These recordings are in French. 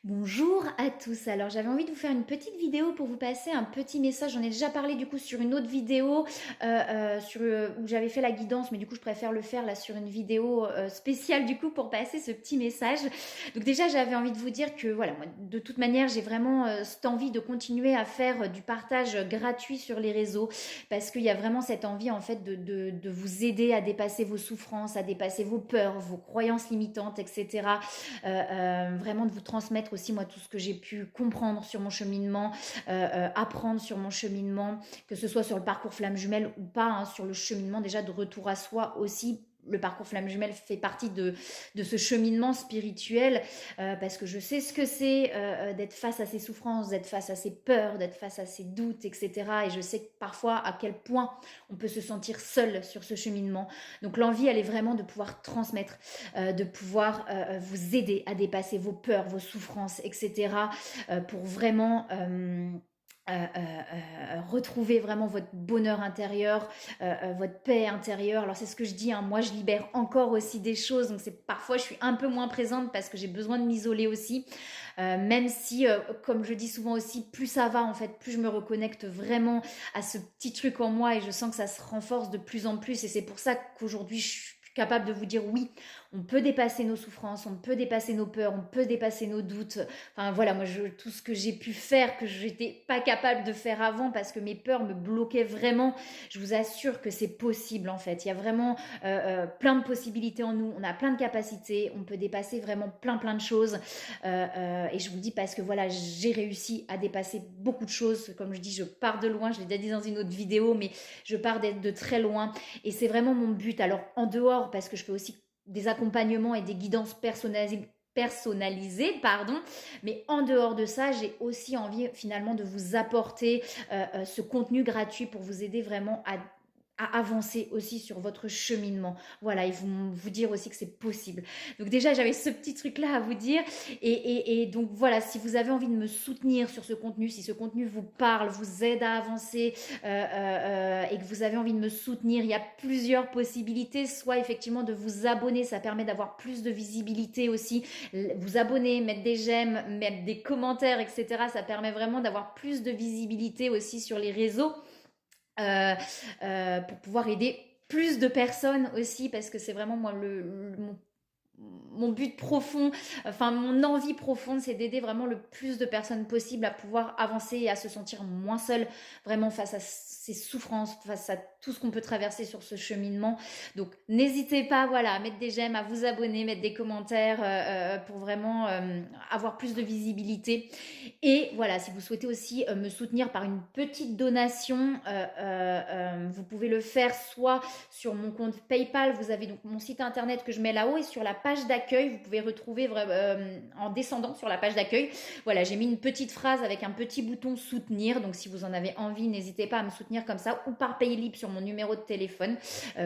Bonjour à tous, alors j'avais envie de vous faire une petite vidéo pour vous passer un petit message. J'en ai déjà parlé du coup sur une autre vidéo où j'avais fait la guidance, mais du coup je préfère le faire là sur une vidéo spéciale du coup pour passer ce petit message. Donc déjà j'avais envie de vous dire que voilà, moi, de toute manière j'ai vraiment cette envie de continuer à faire du partage gratuit sur les réseaux parce qu'il y a vraiment cette envie en fait de vous aider à dépasser vos souffrances, à dépasser vos peurs, vos croyances limitantes, etc. Vraiment de vous transmettre aussi moi tout ce que j'ai pu comprendre sur mon cheminement, apprendre sur mon cheminement, que ce soit sur le parcours flamme jumelle ou pas, hein, sur le cheminement déjà de retour à soi aussi. Le parcours flamme jumelle fait partie de ce cheminement spirituel parce que je sais ce que c'est d'être face à ses souffrances, d'être face à ses peurs, d'être face à ses doutes, etc. Et je sais parfois à quel point on peut se sentir seul sur ce cheminement. Donc l'envie, elle est vraiment de pouvoir transmettre, de pouvoir vous aider à dépasser vos peurs, vos souffrances, etc. Pour vraiment retrouver vraiment votre bonheur intérieur, votre paix intérieure. Alors c'est ce que je dis, hein, moi je libère encore aussi des choses, donc c'est parfois je suis un peu moins présente parce que j'ai besoin de m'isoler aussi, même si comme je dis souvent aussi, plus ça va en fait, plus je me reconnecte vraiment à ce petit truc en moi et je sens que ça se renforce de plus en plus et c'est pour ça qu'aujourd'hui je suis capable de vous dire oui, on peut dépasser nos souffrances, on peut dépasser nos peurs, on peut dépasser nos doutes. Enfin voilà, moi tout ce que j'ai pu faire, que j'étais pas capable de faire avant parce que mes peurs me bloquaient vraiment, je vous assure que c'est possible en fait. Il y a vraiment plein de possibilités en nous, on a plein de capacités, on peut dépasser vraiment plein de choses. Et je vous le dis parce que voilà, j'ai réussi à dépasser beaucoup de choses. Comme je dis, je pars de loin, je l'ai déjà dit dans une autre vidéo, mais je pars de très loin. Et c'est vraiment mon but. Alors en dehors, parce que je fais aussi des accompagnements et des guidances personnalisées, pardon. Mais en dehors de ça, j'ai aussi envie finalement de vous apporter ce contenu gratuit pour vous aider vraiment à avancer aussi sur votre cheminement. Voilà, et vous dire aussi que c'est possible. Donc déjà, j'avais ce petit truc-là à vous dire. Et donc voilà, si vous avez envie de me soutenir sur ce contenu, si ce contenu vous parle, vous aide à avancer et que vous avez envie de me soutenir, il y a plusieurs possibilités. Soit effectivement de vous abonner, ça permet d'avoir plus de visibilité aussi. Vous abonner, mettre des j'aime, mettre des commentaires, etc. Ça permet vraiment d'avoir plus de visibilité aussi sur les réseaux pour pouvoir aider plus de personnes aussi parce que c'est vraiment moi mon but profond, enfin mon envie profonde, c'est d'aider vraiment le plus de personnes possible à pouvoir avancer et à se sentir moins seul vraiment face à ces souffrances, face à tout ce qu'on peut traverser sur ce cheminement. Donc n'hésitez pas, voilà, à mettre des j'aime, à vous abonner, mettre des commentaires pour vraiment avoir plus de visibilité. Et voilà, si vous souhaitez aussi me soutenir par une petite donation, vous pouvez le faire soit sur mon compte PayPal, vous avez donc mon site internet que je mets là-haut et sur la page d'accueil, vous pouvez retrouver en descendant sur la page d'accueil. Voilà, j'ai mis une petite phrase avec un petit bouton soutenir. Donc si vous en avez envie, n'hésitez pas à me soutenir comme ça ou par Paylib sur mon numéro de téléphone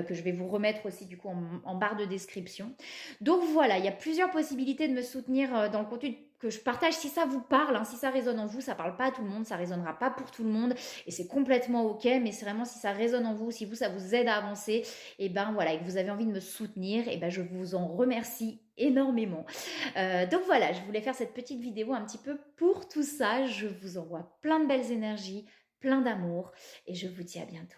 que je vais vous remettre aussi du coup en barre de description. Donc voilà, il y a plusieurs possibilités de me soutenir dans le contenu que je partage si ça vous parle, hein, si ça résonne en vous, ça parle pas à tout le monde, ça résonnera pas pour tout le monde et c'est complètement ok, mais c'est vraiment si ça résonne en vous, si vous ça vous aide à avancer, et ben voilà, et que vous avez envie de me soutenir, et ben je vous en remercie énormément. Donc voilà, je voulais faire cette petite vidéo un petit peu pour tout ça. Je vous envoie plein de belles énergies, plein d'amour et je vous dis à bientôt.